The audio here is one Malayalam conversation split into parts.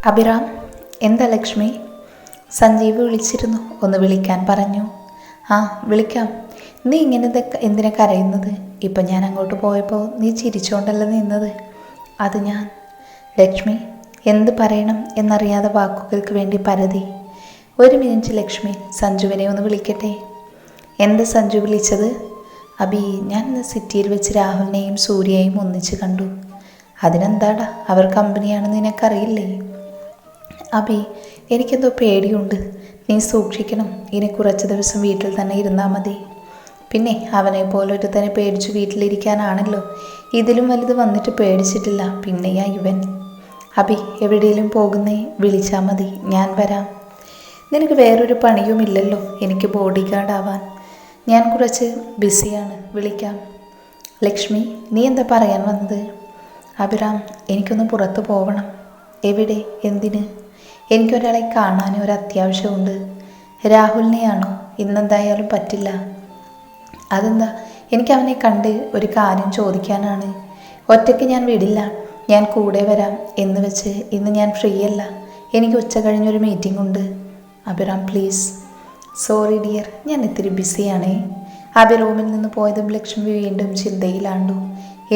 അഭിറാം, എന്താ ലക്ഷ്മി? സഞ്ജീവ് വിളിച്ചിരുന്നു, ഒന്ന് വിളിക്കാൻ പറഞ്ഞു. ആ വിളിക്കാം. നീ ഇങ്ങനെ എന്തിനാ കരയുന്നത്? ഇപ്പം ഞാൻ അങ്ങോട്ട് പോയപ്പോൾ നീ ചിരിച്ചോണ്ടല്ല നിന്നത്. അത് ഞാൻ. ലക്ഷ്മി എന്ത് പറയണം എന്നറിയാതെ വാക്കുകൾക്ക് വേണ്ടി പരതി. ഒരു മിനിറ്റ് ലക്ഷ്മി, സഞ്ജുവിനെ ഒന്ന് വിളിക്കട്ടെ. എന്താ സഞ്ജു വിളിച്ചത്? അബി, ഞാൻ ഇന്ന് സിറ്റിയിൽ വെച്ച് രാഹുലിനെയും സൂര്യയെയും ഒന്നിച്ച് കണ്ടു. അതിനെന്താടാ, അവർ കമ്പനിയാണെന്ന് നിനക്കറിയില്ലേ? അബി, എനിക്കെന്തോ പേടിയുണ്ട്. നീ സൂക്ഷിക്കണം. ഇനി കുറച്ച് ദിവസം വീട്ടിൽ തന്നെ ഇരുന്നാൽ മതി. പിന്നെ അവനെ പോലെ ഒരു തന്നെ പേടിച്ചു വീട്ടിലിരിക്കാനാണല്ലോ. ഇതിലും വലുത് വന്നിട്ട് പേടിച്ചിട്ടില്ല. പിന്നെയാ ഇവൻ. അബി, എവിടെയെങ്കിലും പോകുന്നേ വിളിച്ചാൽ മതി, ഞാൻ വരാം. നിനക്ക് വേറൊരു പണിയുമില്ലല്ലോ എനിക്ക് ബോഡി ഗാർഡ് ആവാൻ. ഞാൻ കുറച്ച് ബിസിയാണ്, വിളിക്കാം. ലക്ഷ്മി, നീ എന്താ പറയാൻ വന്നത്? അഭിറാം, എനിക്കൊന്ന് പുറത്തു പോവണം. എവിടെ? എന്തിന്? എനിക്കൊരാളെ കാണാൻ ഒരു അത്യാവശ്യമുണ്ട്. രാഹുലിനെയാണോ? ഇന്നെന്തായാലും പറ്റില്ല. അതെന്താ? എനിക്ക് അവനെ കണ്ട് ഒരു കാര്യം ചോദിക്കാനാണ്. ഒറ്റയ്ക്ക് ഞാൻ വിടില്ല, ഞാൻ കൂടെ വരാം എന്ന് വെച്ച് ഇന്ന് ഞാൻ ഫ്രീ അല്ല. എനിക്ക് ഉച്ച കഴിഞ്ഞൊരു മീറ്റിംഗ് ഉണ്ട്. അഭിറാം പ്ലീസ്. സോറി ഡിയർ, ഞാൻ ഇത്തിരി ബിസിയാണേ. അഭി റൂമിൽ നിന്ന് പോയതും ലക്ഷ്മി വീണ്ടും ചിന്തയിലാണ്ടു.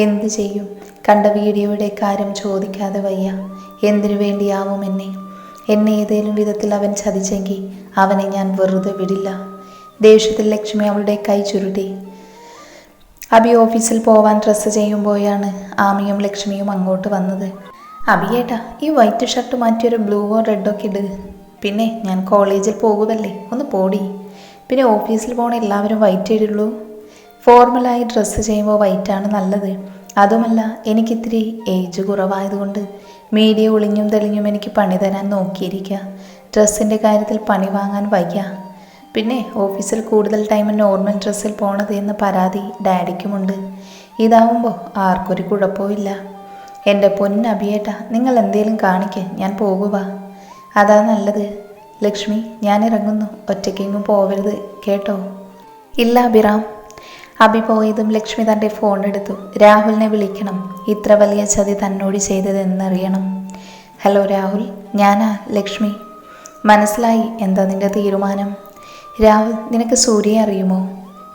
എന്ത് ചെയ്യും? കണ്ട വീഡിയോയുടെ കാര്യം ചോദിക്കാതെ വയ്യ. എന്തിനു വേണ്ടിയാവും എന്നെ ഏതെങ്കിലും വിധത്തിൽ അവൻ ചതിച്ചെങ്കിൽ അവനെ ഞാൻ വെറുതെ വിടില്ല. ദേഷ്യത്തിൽ ലക്ഷ്മി അവളുടെ കൈ ചുരുട്ടി. അബി ഓഫീസിൽ പോവാൻ ഡ്രസ്സ് ചെയ്യുമ്പോഴാണ് ആമിയും ലക്ഷ്മിയും അങ്ങോട്ട് വന്നത്. അബിയേട്ടാ, ഈ വൈറ്റ് ഷർട്ട് മാറ്റിയൊരു ബ്ലൂവോ റെഡോ ഒക്കെ ഇട്. പിന്നെ ഞാൻ കോളേജിൽ പോകുമല്ലേ, ഒന്ന് പോടി. പിന്നെ ഓഫീസിൽ പോകണ എല്ലാവരും വൈറ്റ് ഇടുള്ളൂ. ഫോർമലായി ഡ്രസ്സ് ചെയ്യുമ്പോൾ വൈറ്റാണ് നല്ലത്. അതുമല്ല, എനിക്കിത്തിരി ഏജ് കുറവായതുകൊണ്ട് മീഡിയ ഒളിഞ്ഞും തെളിഞ്ഞും എനിക്ക് പണി തരാൻ നോക്കിയിരിക്കുക. ഡ്രസ്സിൻ്റെ കാര്യത്തിൽ പണി വാങ്ങാൻ വയ്യ. പിന്നെ ഓഫീസിൽ കൂടുതൽ ടൈം നോർമൽ ഡ്രസ്സിൽ പോണത് എന്ന പരാതി ഡാഡിക്കുമുണ്ട്. ഇതാവുമ്പോൾ ആർക്കൊരു കുഴപ്പമില്ല. എൻ്റെ പൊന്നബിയേട്ടാ, നിങ്ങൾ എന്തേലും കാണിക്ക്, ഞാൻ പോകുക. അതാ നല്ലത്. ലക്ഷ്മി, ഞാൻ ഇറങ്ങുന്നു. ഒറ്റയ്ക്കെങ്ങും പോവരുത് കേട്ടോ? ഇല്ല അഭിറാം. അബി പോയതും ലക്ഷ്മി തൻ്റെ ഫോൺ എടുത്തു. രാഹുലിനെ വിളിക്കണം. ഇത്ര വലിയ ചതി തന്നോട് ചെയ്തതെന്നറിയണം. ഹലോ രാഹുൽ, ഞാനാ ലക്ഷ്മി. മനസ്സിലായി. എന്താ നിൻ്റെ തീരുമാനം? രാഹുൽ, നിനക്ക് സൂര്യയെ അറിയുമോ?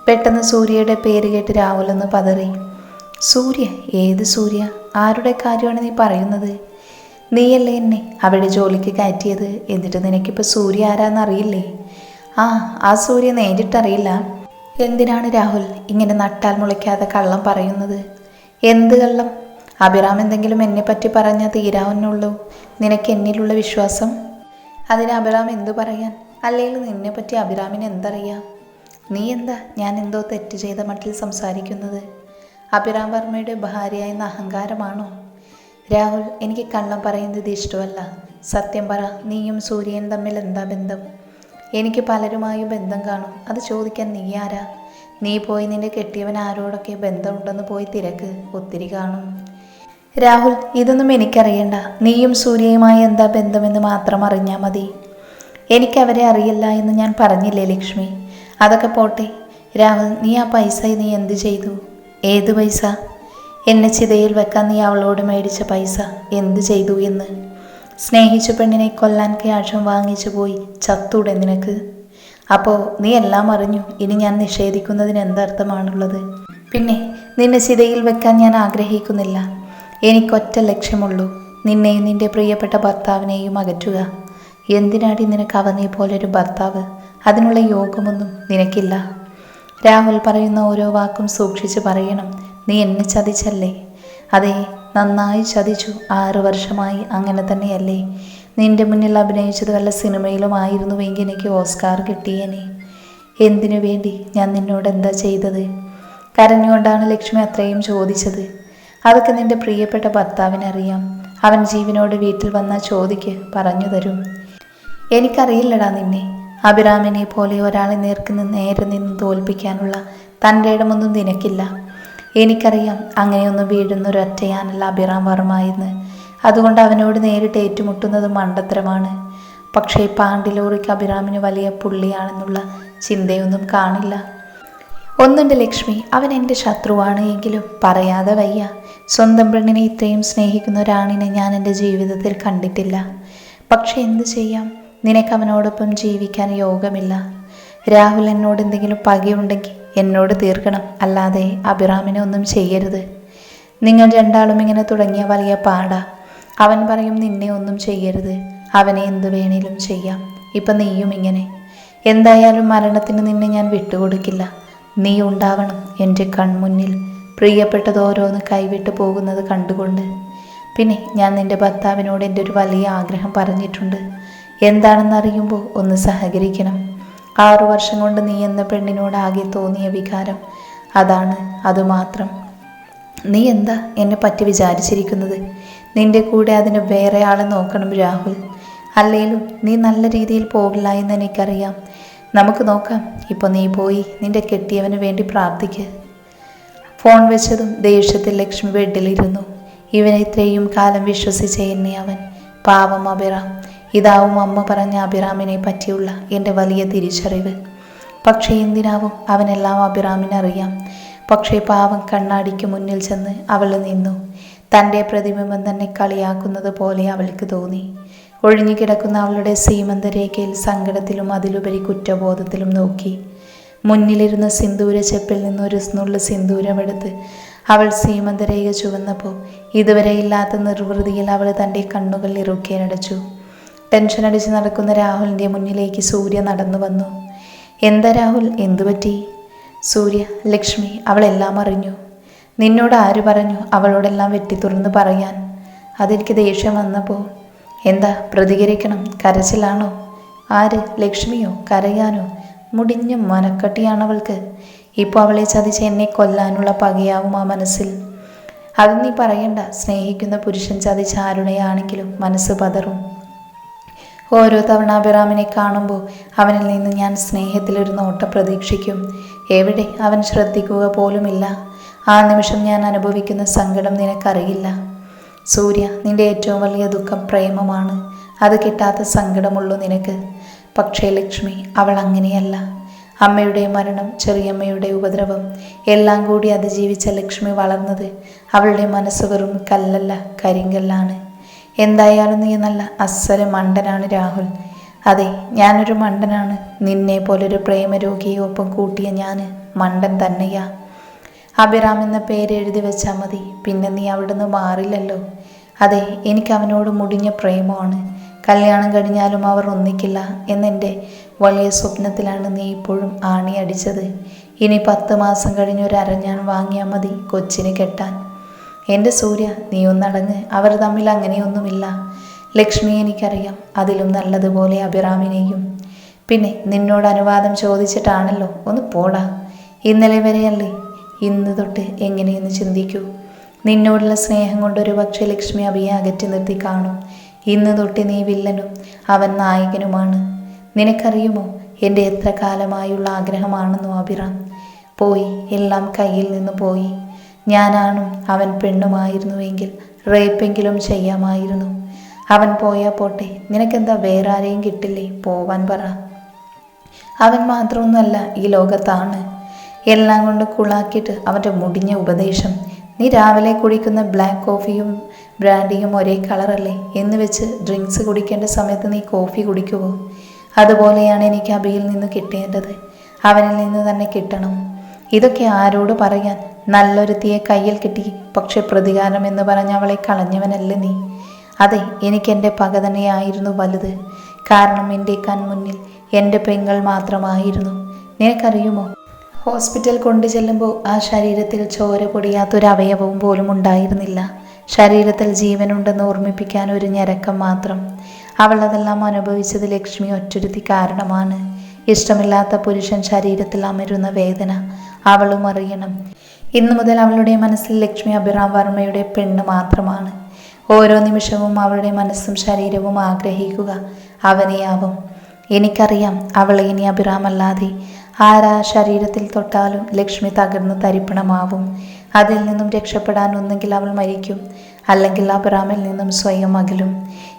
പെട്ടെന്ന് സൂര്യയുടെ പേര് കേട്ട് രാഹുൽ ഒന്ന് പതറി. സൂര്യ? ഏത് സൂര്യ? ആരുടെ കാര്യമാണ് നീ പറയുന്നത്? നീയല്ലേ എന്നെ അവിടെ ജോലിക്ക് കയറ്റിയത്? എന്നിട്ട് നിനക്കിപ്പോൾ സൂര്യ ആരാന്നറിയില്ലേ? ആ സൂര്യ നേരിട്ടറിയില്ല. എന്തിനാണ് രാഹുൽ ഇങ്ങനെ നട്ടാൽ മുളയ്ക്കാതെ കള്ളം പറയുന്നത്? എന്ത് കള്ളം? അഭിറാം എന്തെങ്കിലും എന്നെപ്പറ്റി പറഞ്ഞാൽ തീരാവുന്നുള്ളൂ നിനക്ക് എന്നിലുള്ള വിശ്വാസം. അതിന് അഭിറാം എന്തു പറയാൻ? അല്ലെങ്കിൽ നിന്നെപ്പറ്റി അഭിറാമിന് എന്തറിയാം? നീ എന്താ ഞാൻ എന്തോ തെറ്റ് ചെയ്ത മട്ടിൽ സംസാരിക്കുന്നത്? അഭിറാം വർമ്മയുടെ ഭാര്യയായെന്ന അഹങ്കാരമാണോ? രാഹുൽ, എനിക്ക് കള്ളം പറയുന്നത് ഇഷ്ടമല്ല. സത്യം പറ, നീയും സൂര്യനും തമ്മിൽ എന്താ ബന്ധം? എനിക്ക് പലരുമായും ബന്ധം കാണും. അത് ചോദിക്കാൻ നീ ആരാ? നീ പോയി നിന്റെ കെട്ടിയവൻ ആരോടൊക്കെ ബന്ധമുണ്ടെന്ന് പോയി തിരക്ക്, ഒത്തിരി കാണും. രാഹുൽ, ഇതൊന്നും എനിക്കറിയണ്ട. നീയും സൂര്യയുമായി എന്താ ബന്ധമെന്ന് മാത്രം അറിഞ്ഞാൽ മതി. എനിക്കവരെ അറിയില്ല എന്ന് ഞാൻ പറഞ്ഞില്ലേ ലക്ഷ്മി? അതൊക്കെ പോട്ടെ. രാഹുൽ, നീ ആ പൈസ നീ എന്ത് ചെയ്തു? ഏത് പൈസ? എന്നെ ചിതയിൽ വെക്കാൻ നീ അവളോട് മേടിച്ച പൈസ എന്ത് ചെയ്തു എന്ന്? സ്നേഹിച്ച പെണ്ണിനെ കൊല്ലാൻ ക്യാഷും വാങ്ങിച്ചു പോയി ചത്തൂടെ നിനക്ക്? അപ്പോൾ നീ എല്ലാം അറിഞ്ഞു. ഇനി ഞാൻ നിഷേധിക്കുന്നതിന് എന്തർത്ഥമാണുള്ളത്? പിന്നെ നിന്നെ ചിതയിൽ വെക്കാൻ ഞാൻ ആഗ്രഹിക്കുന്നില്ല. എനിക്കൊറ്റ ലക്ഷ്യമുള്ളൂ, നിന്നെയും നിന്റെ പ്രിയപ്പെട്ട ഭർത്താവിനെയും അകറ്റുക. എന്തിനാടി നിനക്ക് അവനെ പോലൊരു ഭർത്താവ്? അതിനുള്ള യോഗമൊന്നും നിനക്കില്ല. രാഹുൽ പറയുന്ന ഓരോ വാക്കും സൂക്ഷിച്ച് പറയണം. നീ എന്നെ ചതിച്ചല്ലേ? അതെ, നന്നായി ചതിച്ചു. 6 വർഷമായി അങ്ങനെ തന്നെയല്ലേ? നിന്റെ മുന്നിൽ അഭിനയിച്ചത് വല്ല സിനിമയിലുമായിരുന്നുവെങ്കിൽ എനിക്ക് ഓസ്കാർ കിട്ടിയേനെ. എന്തിനു വേണ്ടി? ഞാൻ നിന്നോട് എന്താ ചെയ്തത്? കരഞ്ഞുകൊണ്ടാണ് ലക്ഷ്മി അത്രയും ചോദിച്ചത്. അതൊക്കെ നിന്റെ പ്രിയപ്പെട്ട ഭർത്താവിനറിയാം. അവൻ ജീവനോട് വീട്ടിൽ വന്നാൽ ചോദിക്ക്, പറഞ്ഞു തരും. എനിക്കറിയില്ലടാ നിന്നെ. അഭിറാമിനെ പോലെ ഒരാളെ നേരെ നിന്ന് തോൽപ്പിക്കാനുള്ള തൻ്റെ ഇടമൊന്നും നിനക്കില്ല. എനിക്കറിയാം അങ്ങനെയൊന്നും വീഴുന്നൊരൊറ്റയാനല്ല അഭിറാം വർമ്മ എന്ന്. അതുകൊണ്ട് അവനോട് നേരിട്ട് ഏറ്റുമുട്ടുന്നത് മണ്ടത്തരമാണ്. പക്ഷേ പാണ്ടിലോറിക്ക് അഭിറാമിന് വലിയ പുള്ളിയാണെന്നുള്ള ചിന്തയൊന്നും കാണില്ല. ഒന്നുണ്ട് ലക്ഷ്മി, അവൻ എൻ്റെ ശത്രുവാണ് എങ്കിലും പറയാതെ വയ്യ. സ്വന്തം പെണ്ണിനെ ഇത്രയും സ്നേഹിക്കുന്ന ഒരാണിനെ ഞാൻ എൻ്റെ ജീവിതത്തിൽ കണ്ടിട്ടില്ല. പക്ഷെ എന്തു ചെയ്യാം, നിനക്ക് അവനോടൊപ്പം ജീവിക്കാൻ യോഗമില്ല. രാഹുൽ എന്നോട് എന്തെങ്കിലും പകയുണ്ടെങ്കിൽ എന്നോട് തീർക്കണം, അല്ലാതെ അഭിറാമിനെ ഒന്നും ചെയ്യരുത്. നിങ്ങൾ രണ്ടാളും ഇങ്ങനെ തുടങ്ങിയ വലിയ പാടാ. അവൻ പറയും നിന്നെ ഒന്നും ചെയ്യരുത്, അവനെ എന്തു വേണേലും ചെയ്യാം. ഇപ്പം നീയും ഇങ്ങനെ. എന്തായാലും മരണത്തിന് നിന്നെ ഞാൻ വിട്ടുകൊടുക്കില്ല. നീ ഉണ്ടാവണം എൻ്റെ കൺമുന്നിൽ, പ്രിയപ്പെട്ടത് ഓരോന്ന് കൈവിട്ട് പോകുന്നത് കണ്ടുകൊണ്ട്. പിന്നെ ഞാൻ നിൻ്റെ ഭർത്താവിനോട് എൻ്റെ ഒരു വലിയ ആഗ്രഹം പറഞ്ഞിട്ടുണ്ട്. എന്താണെന്നറിയുമ്പോൾ ഒന്ന് സഹകരിക്കണം. 6 വർഷം കൊണ്ട് നീ എന്ന പെണ്ണിനോട് ആകെ തോന്നിയ വികാരം അതാണ്, അതുമാത്രം. നീ എന്താ എന്നെ പറ്റി വിചാരിച്ചിരിക്കുന്നത്? നിന്റെ കൂടെ അതിന് വേറെ ആളെ നോക്കണം രാഹുൽ. അല്ലെങ്കിലും നീ നല്ല രീതിയിൽ പോകില്ല എന്ന് എനിക്കറിയാം. നമുക്ക് നോക്കാം. ഇപ്പോൾ നീ പോയി നിന്റെ കെട്ടിയവന് വേണ്ടി പ്രാർത്ഥിക്ക്. ഫോൺ വെച്ചതും ദേഷ്യത്തിൽ ലക്ഷ്മി ബെഡിലിരുന്നു. ഇവനെ ഇത്രയും കാലം വിശ്വസിച്ച എന്നെ അവൻ, പാവം അഭിറാം. ഇതാവും അമ്മ പറഞ്ഞ അഭിറാമിനെ പറ്റിയുള്ള എൻ്റെ വലിയ തിരിച്ചറിവ്. പക്ഷേ എന്തിനാവും അവനെല്ലാം അഭിറാമിനറിയാം. പക്ഷേ പാവം കണ്ണാടിക്ക് മുന്നിൽ ചെന്ന് അവൾ നിന്നു. തൻ്റെ പ്രതിബിംബം തന്നെ കളിയാക്കുന്നത് പോലെ അവൾക്ക് തോന്നി. ഒഴിഞ്ഞുകിടക്കുന്ന അവളുടെ സീമന്തരേഖയിൽ സങ്കടത്തിലും അതിലുപരി കുറ്റബോധത്തിലും നോക്കി. മുന്നിലിരുന്ന സിന്ദൂര ചെപ്പിൽ നിന്നൊരു നുള്ളു സിന്ദൂരമെടുത്ത് അവൾ സീമന്തരേഖ ചുവന്നപ്പോൾ ഇതുവരെ ഇല്ലാത്ത നിർവൃതിയിൽ അവൾ തൻ്റെ കണ്ണുകൾ ഇറുക്കിയടച്ചു. ടെൻഷനടിച്ച് നടക്കുന്ന രാഹുലിൻ്റെ മുന്നിലേക്ക് സൂര്യ നടന്നു വന്നു. എന്താ രാഹുൽ, എന്തുപറ്റി? സൂര്യ, ലക്ഷ്മി അവളെല്ലാം അറിഞ്ഞു. നിന്നോട് ആര് പറഞ്ഞു അവളോടെല്ലാം വെട്ടിത്തുറന്ന് പറയാൻ? അതെനിക്ക് ദേഷ്യം വന്നപ്പോൾ. എന്താ പ്രതികരിക്കണം? കരച്ചിലാണോ? ആര്, ലക്ഷ്മിയോ? കരയാനോ? മുടിഞ്ഞ മനക്കട്ടിയാണവൾക്ക്. ഇപ്പോൾ അവളെ ചതിച്ച് എന്നെ കൊല്ലാനുള്ള പകയാവും ആ മനസ്സിൽ. അത് നീ പറയണ്ട. സ്നേഹിക്കുന്ന പുരുഷൻ ചതിച്ച് ആരുടെയാണെങ്കിലും മനസ്സ് പതറും. ഓരോ തവണ അഭിറാമിനെ കാണുമ്പോൾ അവനിൽ നിന്ന് ഞാൻ സ്നേഹത്തിലൊരു നോട്ടം പ്രതീക്ഷിക്കും. എവിടെ, അവൻ ശ്രദ്ധിക്കുക പോലുമില്ല. ആ നിമിഷം ഞാൻ അനുഭവിക്കുന്ന സങ്കടം നിനക്കറിയില്ല. സൂര്യ, നിന്റെ ഏറ്റവും വലിയ ദുഃഖം പ്രേമമാണ്. അത് കിട്ടാത്ത സങ്കടമുള്ളൂ നിനക്ക്. പക്ഷേ ലക്ഷ്മി, അവൾ അങ്ങനെയല്ല. അമ്മയുടെ മരണം, ചെറിയമ്മയുടെ ഉപദ്രവം എല്ലാം കൂടി അതിജീവിച്ച ലക്ഷ്മി വളർന്നത് അവളുടെ മനസ്സ് വെറും കല്ലല്ല, കരിങ്കല്ലാണ്. എന്തായാലും നീ നല്ല അസ്സല് മണ്ടനാണ് രാഹുൽ. അതെ, ഞാനൊരു മണ്ടനാണ്. നിന്നെ പോലൊരു പ്രേമരോഗിയെ ഒപ്പം കൂട്ടിയ ഞാൻ മണ്ടൻ തന്നെയാ. അഭിറാം എന്ന പേര് എഴുതി വെച്ചാൽ മതി, പിന്നെ നീ അവിടുന്ന് മാറില്ലല്ലോ. അതെ, എനിക്ക് അവനോട് മുടിഞ്ഞ പ്രേമമാണ്. കല്യാണം കഴിഞ്ഞാലും അവർ ഒന്നിക്കില്ല എന്നെൻ്റെ വലിയ സ്വപ്നത്തിലാണ് നീ ഇപ്പോഴും ആണിയടിച്ചത്. ഇനി 10 മാസം കഴിഞ്ഞൊരു അരഞ്ഞാൻ വാങ്ങിയാൽ മതി കൊച്ചിന് കെട്ടാൻ. എൻ്റെ സൂര്യ, നീ ഒന്നടങ്ങ്. അവർ തമ്മിൽ അങ്ങനെയൊന്നുമില്ല. ലക്ഷ്മി, എനിക്കറിയാം. അതിലും നല്ലതുപോലെ അഭിറാമിനെയും. പിന്നെ നിന്നോട് അനുവാദം ചോദിച്ചിട്ടാണല്ലോ. ഒന്ന് പോടാ. ഇന്നലെ വരെയല്ലേ, ഇന്ന് തൊട്ട് എങ്ങനെയെന്ന് ചിന്തിക്കൂ. നിന്നോടുള്ള സ്നേഹം കൊണ്ടൊരു പക്ഷേ ലക്ഷ്മി അഭിയെ അകറ്റി നിർത്തി കാണും. ഇന്ന് തൊട്ട് നീ വില്ലനും അവൻ നായകനുമാണ്. നിനക്കറിയുമോ എൻ്റെ എത്ര കാലമായുള്ള ആഗ്രഹമാണെന്നോ അഭിറാം? പോയി, എല്ലാം കയ്യിൽ നിന്ന് പോയി. ഞാനാണും അവൻ പെണ്ണുമായിരുന്നുവെങ്കിൽ റേപ്പെങ്കിലും ചെയ്യാമായിരുന്നു. അവൻ പോയാൽ പോട്ടെ, നിനക്കെന്താ വേറെ ആരെയും കിട്ടില്ലേ? പോവാൻ പറ. അവൻ മാത്രമൊന്നുമല്ല ഈ ലോകത്താണ്. എല്ലാം കൊണ്ട് കുളാക്കിയിട്ട് അവൻ്റെ മുടിഞ്ഞ ഉപദേശം. നീ രാവിലെ കുടിക്കുന്ന ബ്ലാക്ക് കോഫിയും ബ്രാൻഡിയും ഒരേ കളറല്ലേ എന്ന് വെച്ച് ഡ്രിങ്ക്സ് കുടിക്കേണ്ട സമയത്ത് നീ കോഫി കുടിക്കുമോ? അതുപോലെയാണ് എനിക്ക് അഭിയിൽ നിന്ന് കിട്ടേണ്ടത്. അവനിൽ നിന്ന് തന്നെ കിട്ടണം. ഇതൊക്കെ ആരോട് പറയാൻ? നല്ലൊരുത്തിയെ കയ്യിൽ കിട്ടി, പക്ഷെ പ്രതികാരം എന്ന് പറഞ്ഞ് അവളെ കളഞ്ഞവനല്ലേ നീ? അതെ, എനിക്കെൻ്റെ പക തന്നെയായിരുന്നു വലുത്. കാരണം എൻ്റെ കൺമുന്നിൽ എൻ്റെ പെങ്ങൾ മാത്രമായിരുന്നു. നിനക്കറിയുമോ, ഹോസ്പിറ്റൽ കൊണ്ടു ചെല്ലുമ്പോൾ ആ ശരീരത്തിൽ ചോര പൊടിയാത്തൊരവയവവും പോലും ഉണ്ടായിരുന്നില്ല. ശരീരത്തിൽ ജീവനുണ്ടെന്ന് ഓർമ്മിപ്പിക്കാൻ ഒരു ഞരക്കം മാത്രം. അവൾ അതെല്ലാം അനുഭവിച്ചത് ലക്ഷ്മി ഒറ്റൊരുത്തി കാരണമാണ്. ഇഷ്ടമില്ലാത്ത പുരുഷൻ ശരീരത്തിൽ അമരുന്ന വേദന അവളും അറിയണം. ഇന്നു മുതൽ അവളുടെ മനസ്സിൽ ലക്ഷ്മി അഭിറാം വർമ്മയുടെ പെണ്ണ് മാത്രമാണ്. ഓരോ നിമിഷവും അവളുടെ മനസ്സും ശരീരവും ആഗ്രഹിക്കുക അവനെയാവും. എനിക്കറിയാം, അവളെ ഇനി അഭിറാമല്ലാതെ ആരാ ശരീരത്തിൽ തൊട്ടാലും ലക്ഷ്മി തകർന്ന് തരിപ്പണമാവും. അതിൽ നിന്നും രക്ഷപ്പെടാൻ ഒന്നെങ്കിൽ അവൾ മരിക്കും, അല്ലെങ്കിൽ അഭിറാമിൽ നിന്നും സ്വയം അകലും.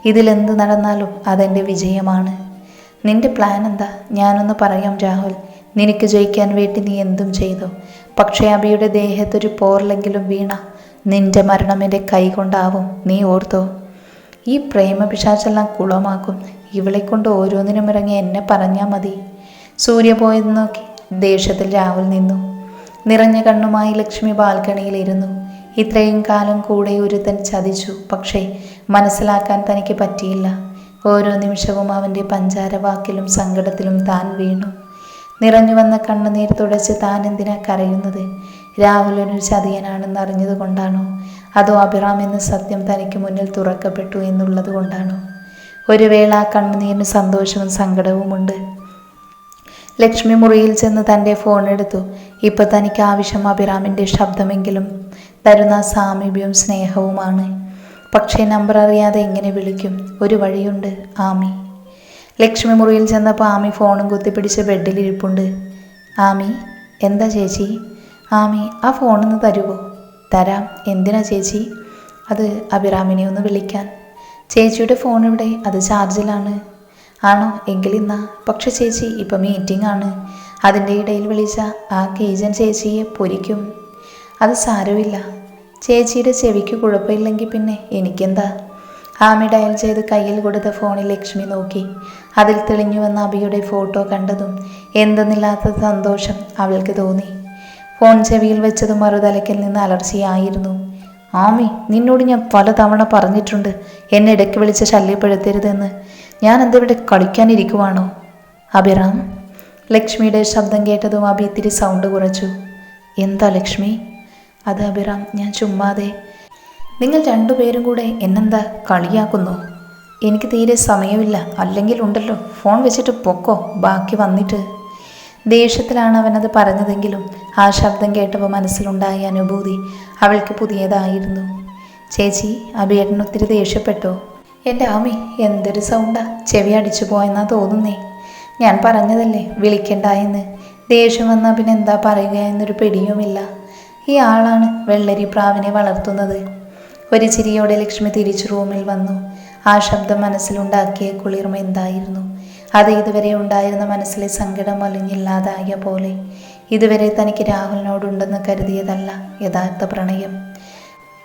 ഇതിലെന്ത് നടന്നാലും അതെൻ്റെ വിജയമാണ്. നിന്റെ പ്ലാൻ എന്താ? ഞാനൊന്ന് പറയാം രാഹുൽ. നിനക്ക് ജയിക്കാൻ വേണ്ടി നീ എന്തും ചെയ്തോ. പക്ഷേ അബിയുടെ ദേഹത്തൊരു പോർലെങ്കിലും വീണ നിന്റെ മരണം എൻ്റെ കൈ കൊണ്ടാവും. നീ ഓർത്തോ? ഈ പ്രേമപിശാചെല്ലാം കുളമാക്കും. ഇവളെ കൊണ്ട് ഓരോന്നിനും ഇറങ്ങി എന്നെ പറഞ്ഞാൽ മതി. സൂര്യ പോയത് നോക്കി ദേഷ്യത്തിൽ രാഹുൽ നിന്നു. നിറഞ്ഞ കണ്ണുമായി ലക്ഷ്മി ബാൽക്കണിയിലിരുന്നു. ഇത്രയും കാലം കൂടെ ഒരുത്തൻ ചതിച്ചു. പക്ഷേ മനസ്സിലാക്കാൻ തനിക്ക് പറ്റിയില്ല. ഓരോ നിമിഷവും അവൻ്റെ പഞ്ചാരവാക്കിലും സങ്കടത്തിലും താൻ വീണു. നിറഞ്ഞു വന്ന കണ്ണുനീർ തുടച്ച് താൻ എന്തിനാ കരയുന്നത്? രാഹുൽ ഒരു ചതിയനാണെന്ന് അറിഞ്ഞത് കൊണ്ടാണോ? അതോ അഭിറാം എന്ന സത്യം തനിക്ക് മുന്നിൽ തുറക്കപ്പെട്ടു എന്നുള്ളത് കൊണ്ടാണോ? ഒരു വേള ആ കണ്ണുനീരിന് സന്തോഷവും സങ്കടവുമുണ്ട്. ലക്ഷ്മി മുറിയിൽ ചെന്ന് തൻ്റെ ഫോൺ എടുത്തു. ഇപ്പം തനിക്ക് ആവശ്യം അഭിറാമിൻ്റെ ശബ്ദമെങ്കിലും തരുന്ന സാമീപ്യവും സ്നേഹവുമാണ്. പക്ഷേ നമ്പർ അറിയാതെ എങ്ങനെ വിളിക്കും? ഒരു വഴിയുണ്ട്, ആമി. ലക്ഷ്മി മുറിയിൽ ചെന്നപ്പോൾ ആമി ഫോണും കുത്തിപ്പിടിച്ച് ബെഡിലിരിപ്പുണ്ട്. ആമി, എന്താ ചേച്ചി? ആമി, ആ ഫോണൊന്ന് തരുമോ? തരാം. എന്തിനാ ചേച്ചി? അത് അഭിറാമിനെ ഒന്ന് വിളിക്കാൻ. ചേച്ചിയുടെ ഫോൺ ഇവിടെ, അത് ചാർജിലാണ്. ആണോ? എങ്കിലിന്നാ. പക്ഷെ ചേച്ചി ഇപ്പം മീറ്റിംഗ് ആണ്. അതിൻ്റെ ഇടയിൽ വിളിച്ച ആ കീജൻ ചേച്ചിയെ പൊരിക്കും. അത് സാരമില്ല. ചേച്ചിയുടെ ചെവിക്ക് കുഴപ്പമില്ലെങ്കിൽ പിന്നെ എനിക്കെന്താ? ആമി ഡയൽ ചെയ്ത് കയ്യിൽ കൊടുത്ത ഫോണിൽ ലക്ഷ്മി നോക്കി. അതിൽ തെളിഞ്ഞു വന്ന അബിയുടെ ഫോട്ടോ കണ്ടതും എന്തെന്നില്ലാത്ത സന്തോഷം അവൾക്ക് തോന്നി. ഫോൺ ചെവിയിൽ വെച്ചതും മറുതലയ്ക്കിൽ നിന്ന് അലർച്ചയായിരുന്നു. ആമി, നിന്നോട് ഞാൻ പലതവണ പറഞ്ഞിട്ടുണ്ട് എന്നെ ഇടയ്ക്ക് വിളിച്ച് ശല്യപ്പെടുത്തരുതെന്ന്. ഞാൻ എന്തിവിടെ കളിക്കാനിരിക്കുവാണോ? അഭിറാം. ലക്ഷ്മിയുടെ ശബ്ദം കേട്ടതും അബി ഇത്തിരി സൗണ്ട് കുറച്ചു. എന്താ ലക്ഷ്മി? അത് അഭിറാം, ഞാൻ ചുമ്മാതെ. നിങ്ങൾ രണ്ടുപേരും കൂടെ എന്നെന്താ കളിയാക്കുന്നു? എനിക്ക് തീരെ സമയമില്ല. അല്ലെങ്കിൽ ഉണ്ടല്ലോ, ഫോൺ വെച്ചിട്ട് പൊക്കോ, ബാക്കി വന്നിട്ട്. ദേഷ്യത്തിലാണ് അവനത് പറഞ്ഞതെങ്കിലും ആ ശബ്ദം കേട്ടപ്പോൾ മനസ്സിലുണ്ടായ അനുഭൂതി അവൾക്ക് പുതിയതായിരുന്നു. ചേച്ചി, അഭിയേട്ടൻ ഒത്തിരി ദേഷ്യപ്പെട്ടോ? എൻ്റെ ആമി, എന്തൊരു സൗണ്ടാ! ചെവി അടിച്ചു പോയെന്നാ തോന്നുന്നേ. ഞാൻ പറഞ്ഞതല്ലേ വിളിക്കണ്ട എന്ന്. ദേഷ്യം വന്നാൽ പിന്നെ എന്താ പറയുക എന്നൊരു പിടിയുമില്ല. ഈ ആളാണ് വെള്ളരി പ്രാവിനെ വളർത്തുന്നത്. ഒരു ചിരിയോടെ ലക്ഷ്മി തിരിച്ചു റൂമിൽ വന്നു. ആ ശബ്ദം മനസ്സിലുണ്ടാക്കിയ കുളിർമ എന്തായിരുന്നു! അത് ഇതുവരെ ഉണ്ടായിരുന്ന മനസ്സിലെ സങ്കടം അലിഞ്ഞില്ലാതായ പോലെ. ഇതുവരെ തനിക്ക് രാഹുലിനോടുണ്ടെന്ന് കരുതിയതല്ല യഥാർത്ഥ പ്രണയം.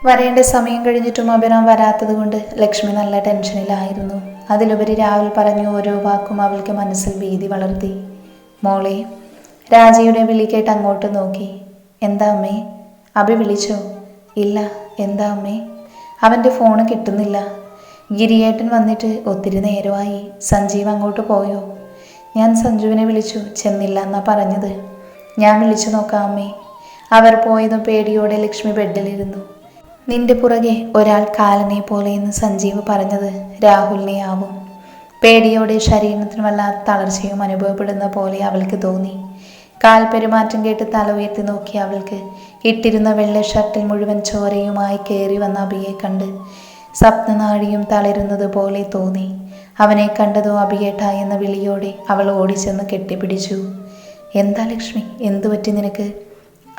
വരേണ്ട സമയം കഴിഞ്ഞിട്ടും അഭിറാം വരാത്തത് കൊണ്ട് ലക്ഷ്മി നല്ല ടെൻഷനിലായിരുന്നു. അതിലുപരി രാഹുൽ പറഞ്ഞ ഓരോ വാക്കും അവൾക്ക് മനസ്സിൽ ഭീതി വളർത്തി. മോളെ. രാജയുടെ വിളി കേട്ട് അങ്ങോട്ട് നോക്കി. എന്താ അമ്മേ? അഭി വിളിച്ചോ? ഇല്ല. എന്താ അമ്മേ? അവൻ്റെ ഫോണ് കിട്ടുന്നില്ല. ഗിരിയേട്ടൻ വന്നിട്ട് ഒത്തിരി നേരമായി. സഞ്ജീവ് അങ്ങോട്ട് പോയോ? ഞാൻ സഞ്ജുവിനെ വിളിച്ചു, ചെന്നില്ല എന്നാ പറഞ്ഞത്. ഞാൻ വിളിച്ചു നോക്കാം അമ്മേ. അവർ പോയതും പേടിയോടെ ലക്ഷ്മി ബെഡിലിരുന്നു. നിന്റെ പുറകെ ഒരാൾ കാലനെ പോലെ എന്ന് സഞ്ജീവ് പറഞ്ഞത് രാഹുലിനെ ആവും. പേടിയോടെ ശരീരത്തിന് വല്ലാത്ത തളർച്ചയും അനുഭവപ്പെടുന്ന പോലെ അവൾക്ക് തോന്നി. കാൽ പെരുമാറ്റം കേട്ട് തല ഉയർത്തി നോക്കി അവൾക്ക് ഇട്ടിരുന്ന വെള്ള ഷർട്ടിൽ മുഴുവൻ ചോരയുമായി കയറി വന്ന അബിയെ കണ്ട് സ്വപ്നനാഴിയും തളരുന്നത് പോലെ തോന്നി. അവനെ കണ്ടതോ അബിയേട്ട എന്ന വിളിയോടെ അവൾ ഓടിച്ചെന്ന് കെട്ടിപ്പിടിച്ചു. എന്താ ലക്ഷ്മി, എന്തു പറ്റി നിനക്ക്?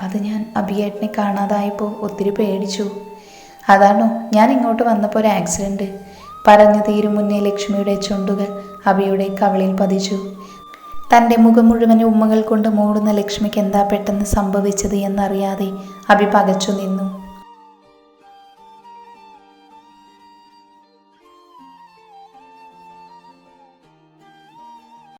അത് ഞാൻ അബിയേട്ടനെ കാണാതായപ്പോൾ ഒത്തിരി പേടിച്ചു. അതാണോ? ഞാൻ ഇങ്ങോട്ട് വന്നപ്പോൾ ഒരു ആക്സിഡൻറ്റ്. പറഞ്ഞു തീരും മുന്നേ ലക്ഷ്മിയുടെ ചുണ്ടുകൾ അബിയുടെ കവിളിൽ പതിച്ചു. തൻ്റെ മുഖം മുഴുവൻ ഉമ്മകൾ കൊണ്ട് മൂടുന്ന ലക്ഷ്മിക്ക് എന്താ പെട്ടെന്ന് സംഭവിച്ചത് എന്നറിയാതെ അബി പകച്ചു നിന്നു.